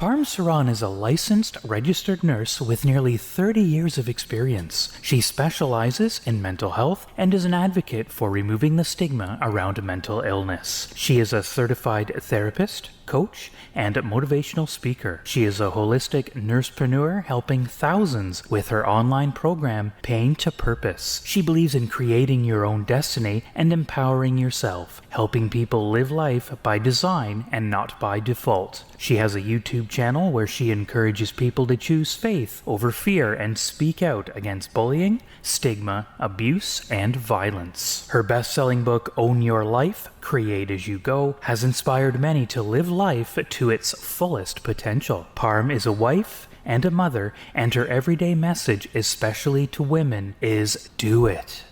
Parm Saran is a licensed, registered nurse with nearly 30 years of experience. She specializes in mental health and is an advocate for removing the stigma around mental illness. She is a certified therapist, coach, and motivational speaker. She is a holistic nursepreneur helping thousands with her online program, Pain to Purpose. She believes in creating your own destiny and empowering yourself, helping people live life by design and not by default. She has a YouTube channel where she encourages people to choose faith over fear and speak out against bullying, stigma, abuse, and violence. Her best-selling book, Own Your Life, Create As You Go, has inspired many to live life to its fullest potential. Parm is a wife and a mother, and her everyday message, especially to women, is do it.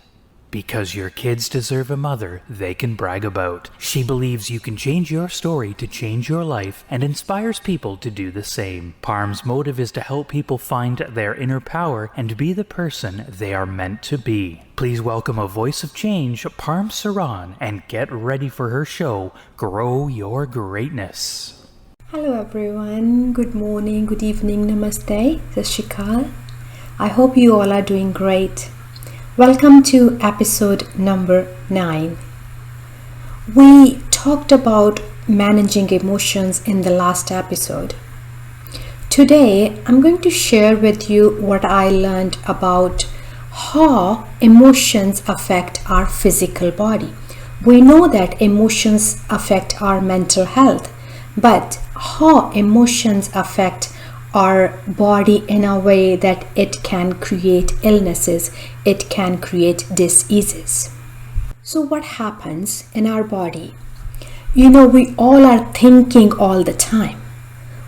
Because your kids deserve a mother they can brag about. She believes you can change your story to change your life and inspires people to do the same. Parm's motive is to help people find their inner power and be the person they are meant to be. Please welcome a voice of change, Parm Saran, and get ready for her show, Grow Your Greatness. Hello everyone, good morning, good evening, namaste, Sat Shri Akal. I hope you all are doing great. Welcome to episode number 9. We talked about managing emotions in the last episode. Today, I'm going to share with you what I learned about how emotions affect our physical body. We know that emotions affect our mental health, but how emotions affect our body in a way that it can create illnesses, it can create diseases. So what happens in our body? We all are thinking all the time.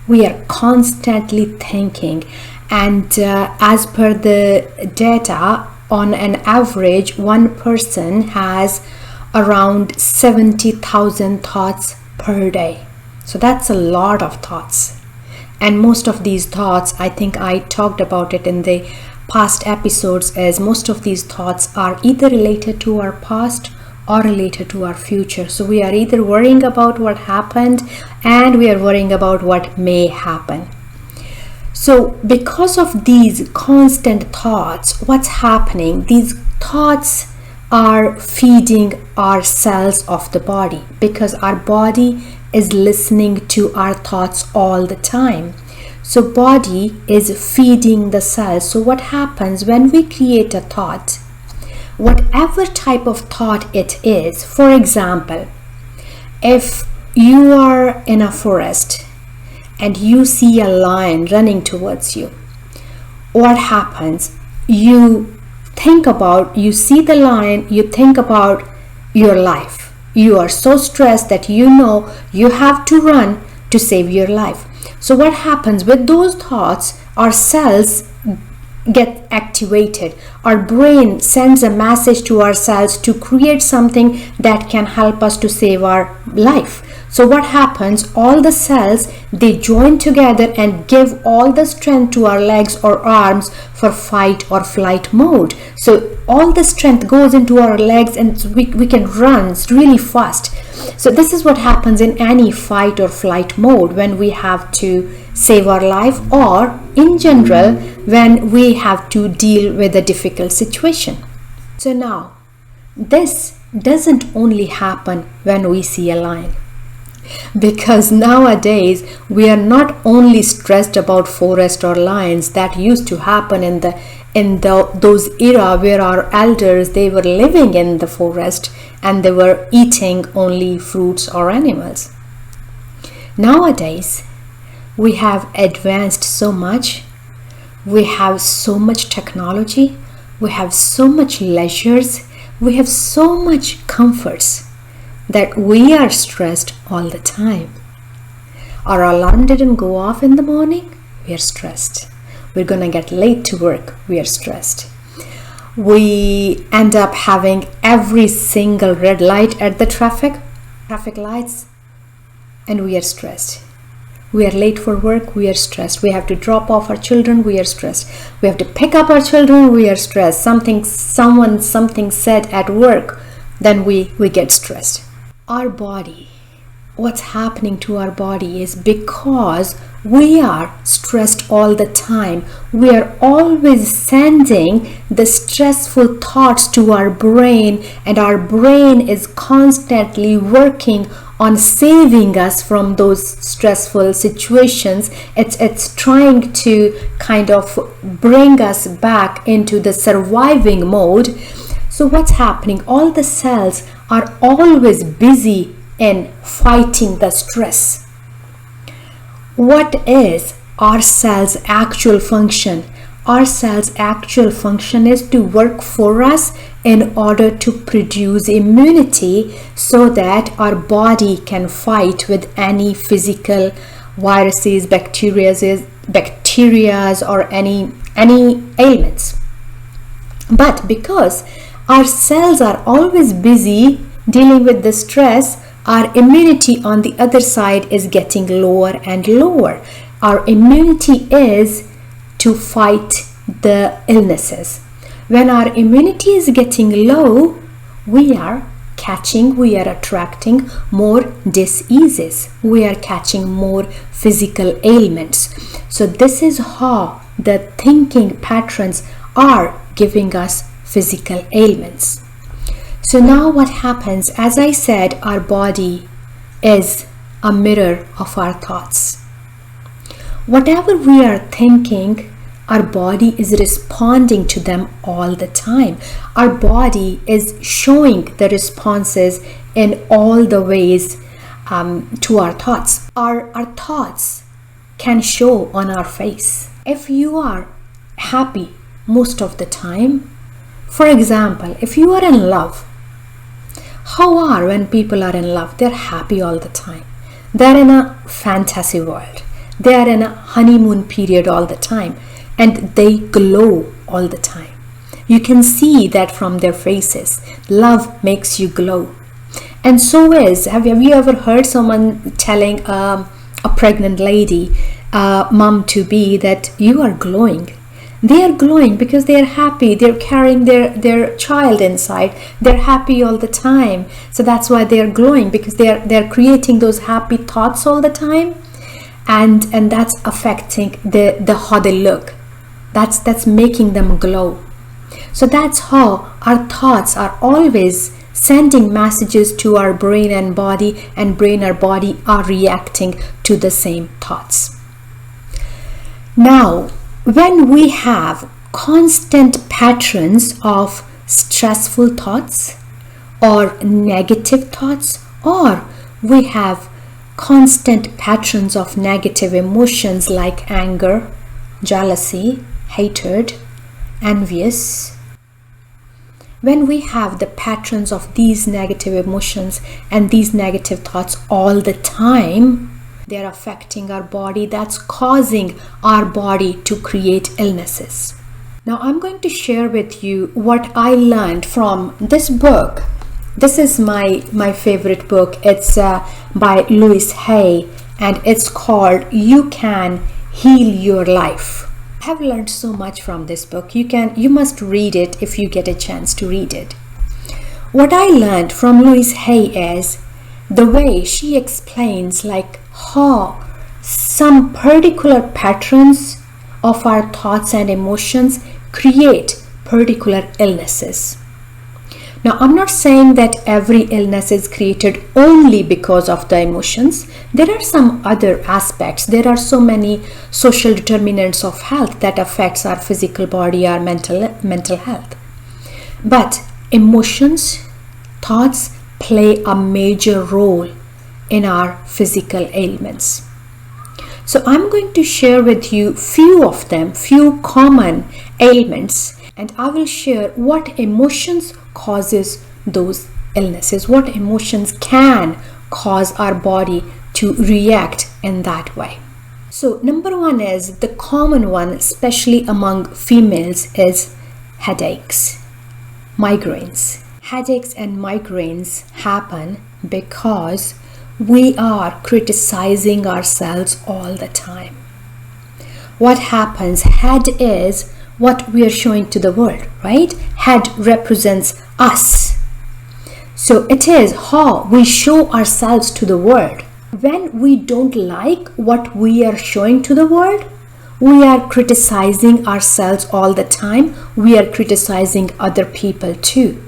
We are constantly thinking, and as per the data, on an average, one person has around 70,000 thoughts per day. So that's a lot of thoughts. And most of these thoughts, I think I talked about it in the past episodes, as most of these thoughts are either related to our past or related to our future. So we are either worrying about what happened and we are worrying about what may happen. So because of these constant thoughts, what's happening? These thoughts are feeding our cells of the body, because our body is listening to our thoughts all the time. So body is feeding the cells. So what happens when we create a thought, whatever type of thought it is? For example, if you are in a forest and you see a lion running towards you, what happens? You see the lion, you think about your life. You are so stressed that you have to run to save your life. So what happens with those thoughts? Our cells get activated. Our brain sends a message to our cells to create something that can help us to save our life. So what happens? All the cells, they join together and give all the strength to our legs or arms for fight or flight mode. So all the strength goes into our legs and we can run really fast. So this is what happens in any fight or flight mode when we have to save our life, or in general when we have to deal with a difficult situation. So now, this doesn't only happen when we see a lion. Because nowadays we are not only stressed about forest or lions. That used to happen in those era where our elders, they were living in the forest and they were eating only fruits or animals. Nowadays we have advanced so much. We have so much technology. We have so much leisures. We have so much comforts that we are stressed all the time. Our alarm didn't go off in the morning, we are stressed. We're gonna get late to work, we are stressed. We end up having every single red light at the traffic lights, and we are stressed. We are late for work, we are stressed. We have to drop off our children, we are stressed. We have to pick up our children, we are stressed. Something said at work, then we get stressed. Our body what's happening to our body is because we are stressed all the time. We are always sending the stressful thoughts to our brain, and our brain is constantly working on saving us from those stressful situations. It's trying to kind of bring us back into the surviving mode. So what's happening? All the cells are always busy in fighting the stress. What is our cell's actual function? Our cell's actual function is to work for us in order to produce immunity so that our body can fight with any physical viruses, bacteria, or any ailments. But because our cells are always busy dealing with the stress, our immunity on the other side is getting lower and lower. Our immunity is to fight the illnesses. When our immunity is getting low, we are attracting more diseases. We are catching more physical ailments. So this is how the thinking patterns are giving us physical ailments. So now what happens? As I said, our body is a mirror of our thoughts. Whatever we are thinking, our body is responding to them all the time. Our body is showing the responses in all the ways to our thoughts. Our thoughts can show on our face. If you are happy most of the time, for example, if you are in love, how are when people are in love? They're happy all the time. They're in a fantasy world. They are in a honeymoon period all the time, and they glow all the time. You can see that from their faces. Love makes you glow. And so have you ever heard someone telling a pregnant lady, mom to be, that you are glowing? They are glowing because they are happy. They're carrying their child inside. They're happy all the time. So that's why they are glowing, because they're creating those happy thoughts all the time, and that's affecting how they look. That's making them glow. So that's how our thoughts are always sending messages to our brain and body, and brain and body are reacting to the same thoughts. Now, when we have constant patterns of stressful thoughts or negative thoughts, or we have constant patterns of negative emotions like anger, jealousy, hatred, envious, when we have the patterns of these negative emotions and these negative thoughts all the time, they're affecting our body. That's causing our body to create illnesses. Now I'm going to share with you what I learned from this book. This is my favorite book. It's by Louise Hay, and it's called You Can Heal Your Life. I have learned so much from this book. You must read it if you get a chance to read it. What I learned from Louise Hay is the way she explains like how some particular patterns of our thoughts and emotions create particular illnesses. Now, I'm not saying that every illness is created only because of the emotions. There are some other aspects. There are so many social determinants of health that affects our physical body, our mental health. But emotions, thoughts play a major role in our physical ailments. So I'm going to share with you few common ailments, and I will share what emotions causes those illnesses, what emotions can cause our body to react in that way. So number one is the common one, especially among females, is headaches, migraines. Headaches and migraines happen because we are criticizing ourselves all the time. What happens? Head is what we are showing to the world, right? Head represents us. So it is how we show ourselves to the world. When we don't like what we are showing to the world, we are criticizing ourselves all the time. We are criticizing other people too.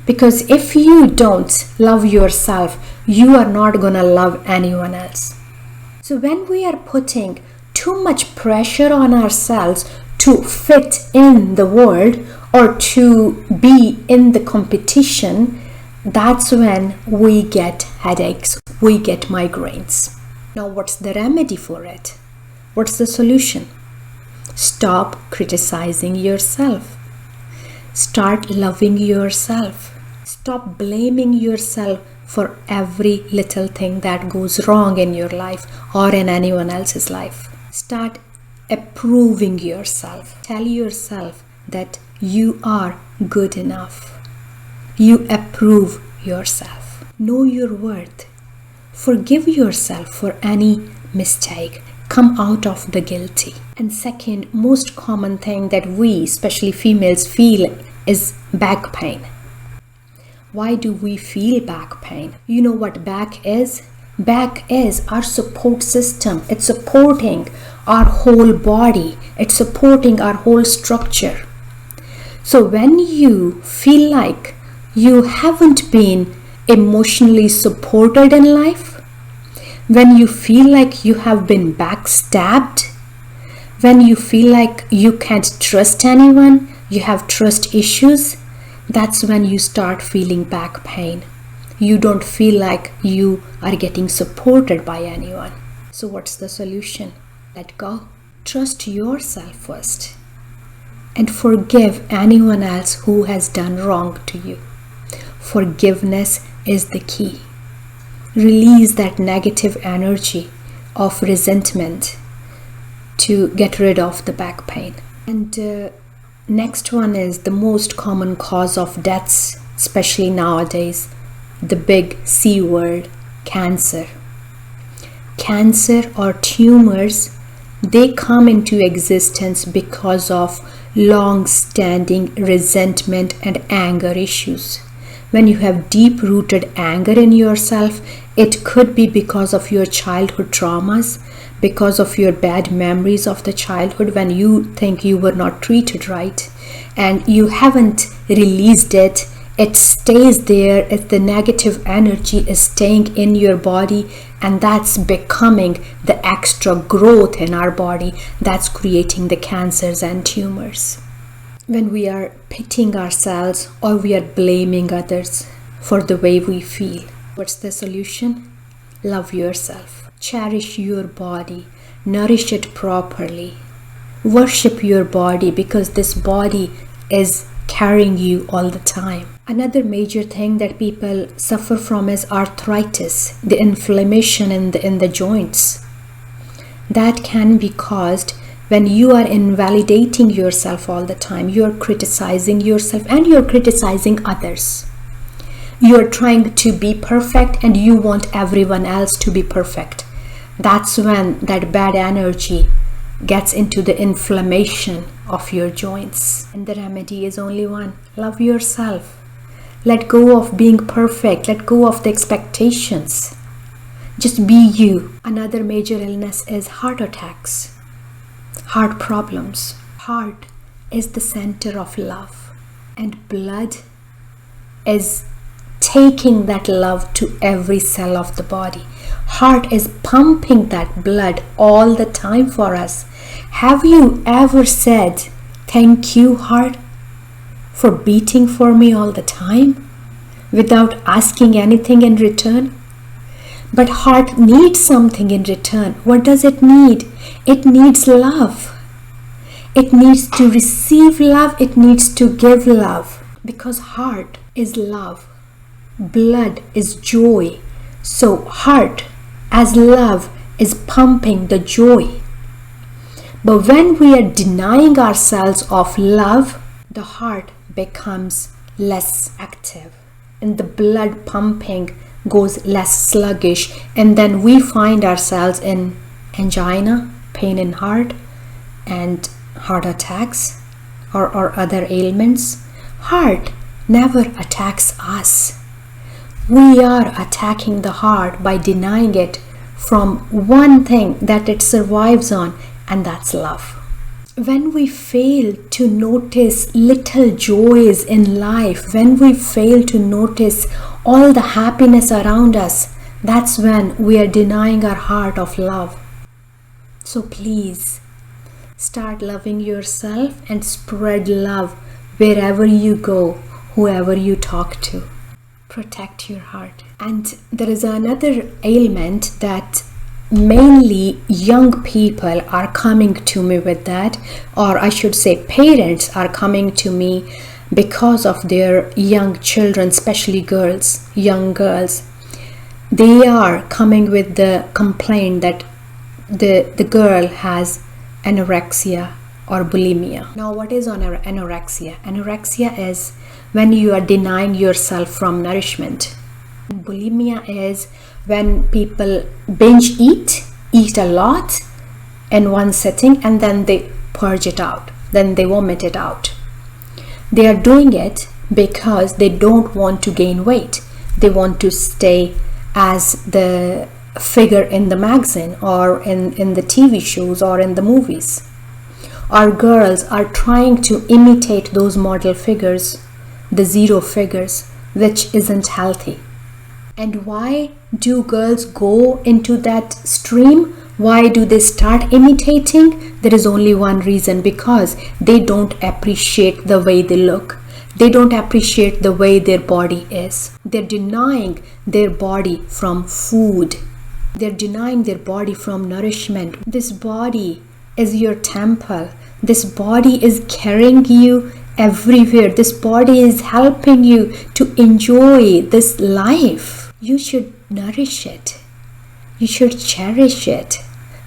Because if you don't love yourself, you are not going to love anyone else. So when we are putting too much pressure on ourselves to fit in the world or to be in the competition, that's when we get headaches, we get migraines. Now, what's the remedy for it? What's the solution? Stop criticizing yourself. Start loving yourself. Stop blaming yourself for every little thing that goes wrong in your life or in anyone else's life. Start approving yourself. Tell yourself that you are good enough. You approve yourself. Know your worth. Forgive yourself for any mistake. Come out of the guilty. And second, most common thing that we, especially females, feel is back pain. Why do we feel back pain? You know what back is? Back is our support system. It's supporting our whole body. It's supporting our whole structure. So when you feel like you haven't been emotionally supported in life, when you feel like you have been backstabbed, when you feel like you can't trust anyone, you have trust issues, that's when you start feeling back pain. You don't feel like you are getting supported by anyone. So what's the solution? Let go. Trust yourself first. And forgive anyone else who has done wrong to you. Forgiveness is the key. Release that negative energy of resentment to get rid of the back pain. And next one is the most common cause of deaths, especially nowadays, the big C word, cancer. Cancer or tumors, they come into existence because of long-standing resentment and anger issues. When you have deep-rooted anger in yourself, it could be because of your childhood traumas, because of your bad memories of the childhood when you think you were not treated right and you haven't released it. It stays there. The negative energy is staying in your body, and that's becoming the extra growth in our body that's creating the cancers and tumors. When we are pitying ourselves or we are blaming others for the way we feel, what's the solution? Love yourself. Cherish your body. Nourish it properly. Worship your body because this body is carrying you all the time. Another major thing that people suffer from is arthritis, the inflammation in the joints. That can be caused when you are invalidating yourself all the time. You're criticizing yourself and you're criticizing others. You're trying to be perfect and you want everyone else to be perfect. That's when that bad energy gets into the inflammation of your joints. And the remedy is only one. Love yourself. Let go of being perfect. Let go of the expectations. Just be you. Another major illness is heart attacks, heart problems. Heart is the center of love, and blood is taking that love to every cell of the body. Heart is pumping that blood all the time for us. Have you ever said, "Thank you, heart, for beating for me all the time without asking anything in return?" But heart needs something in return. What does it need? It needs love. It needs to receive love. It needs to give love. Because heart is love. Blood is joy. So heart as love is pumping the joy. But when we are denying ourselves of love, the heart becomes less active and the blood pumping goes less sluggish, and then we find ourselves in angina, pain in heart, and heart attacks or other ailments. Heart never attacks us. We are attacking the heart by denying it from one thing that it survives on, and that's love. When we fail to notice little joys in life, when we fail to notice all the happiness around us, that's when we are denying our heart of love. So please, start loving yourself and spread love wherever you go, whoever you talk to. Protect your heart. And there is another ailment that mainly young people are coming to me with that, or I should say parents are coming to me because of their young children, especially girls, young girls. They are coming with the complaint that the girl has anorexia or bulimia. Now, what is anorexia? Anorexia is when you are denying yourself from nourishment. Bulimia is when people binge eat a lot in one sitting, and then they purge it out, then they vomit it out. They are doing it because they don't want to gain weight. They want to stay as the figure in the magazine or in the TV shows or in the movies. Our girls are trying to imitate those model figures, the zero figures, which isn't healthy. And why do girls go into that stream? Why do they start imitating? There is only one reason: because they don't appreciate the way they look. They don't appreciate the way their body is. They're denying their body from food. They're denying their body from nourishment. This body is your temple. This body is carrying you everywhere. This body is helping you to enjoy this life. You should nourish it. You should cherish it.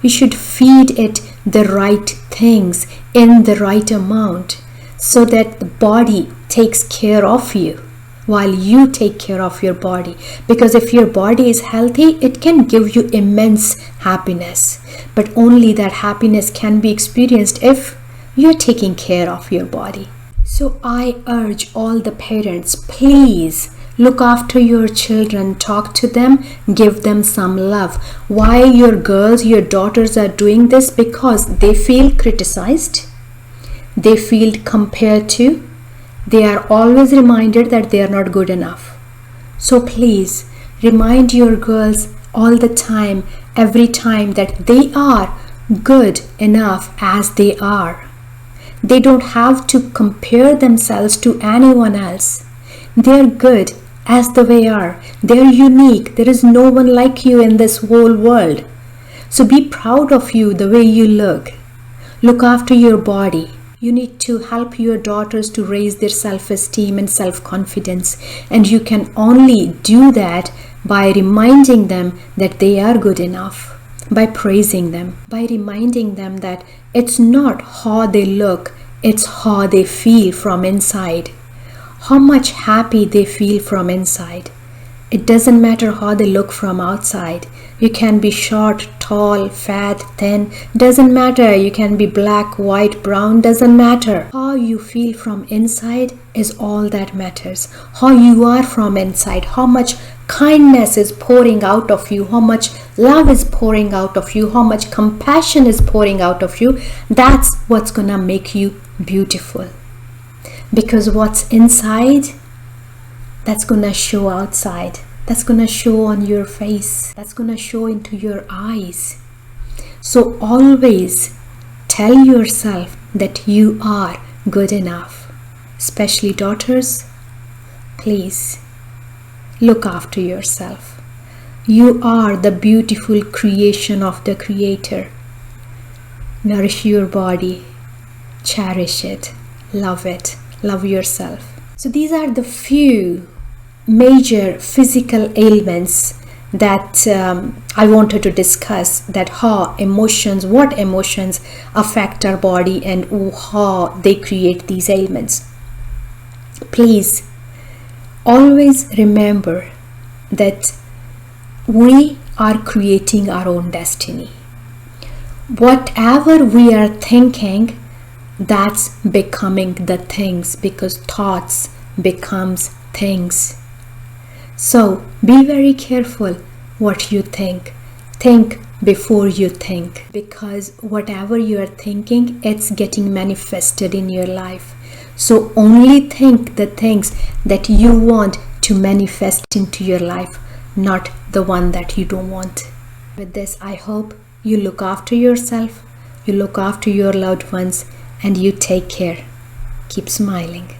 You should feed it the right things in the right amount, so that the body takes care of you while you take care of your body. Because if your body is healthy, it can give you immense happiness. But only that happiness can be experienced if you're taking care of your body. So I urge all the parents, please look after your children, talk to them, give them some love. Why your girls, your daughters are doing this? Because they feel criticized, they feel compared to, they are always reminded that they are not good enough. So please remind your girls all the time, every time, that they are good enough as they are. They don't have to compare themselves to anyone else. They're good as the way they are. They're unique. There is no one like you in this whole world. So be proud of you, the way you look. Look after your body. You need to help your daughters to raise their self-esteem and self-confidence. And you can only do that by reminding them that they are good enough, by praising them, by reminding them that it's not how they look, it's how they feel from inside, how much happy they feel from inside. It doesn't matter how they look from outside. You can be short, tall, fat, thin, doesn't matter. You can be black, white, brown, doesn't matter. How you feel from inside is all that matters. How you are from inside, how much kindness is pouring out of you, how much love is pouring out of you, how much compassion is pouring out of you, that's what's gonna make you beautiful. Because what's inside, that's gonna show outside. That's gonna show on your face. That's gonna show into your eyes. So always tell yourself that you are good enough. Especially daughters, please look after yourself. You are the beautiful creation of the Creator. Nourish your body, cherish it, love yourself. So these are the few major physical ailments that I wanted to discuss, that how emotions, what emotions affect our body and how they create these ailments. Please always remember that we are creating our own destiny. Whatever we are thinking, that's becoming the things, because thoughts becomes things. So be very careful what you think. Think before you think, because whatever you are thinking, it's getting manifested in your life. So only think the things that you want to manifest into your life, not the one that you don't want. With this, I hope you look after yourself, you look after your loved ones, and you take care. Keep smiling.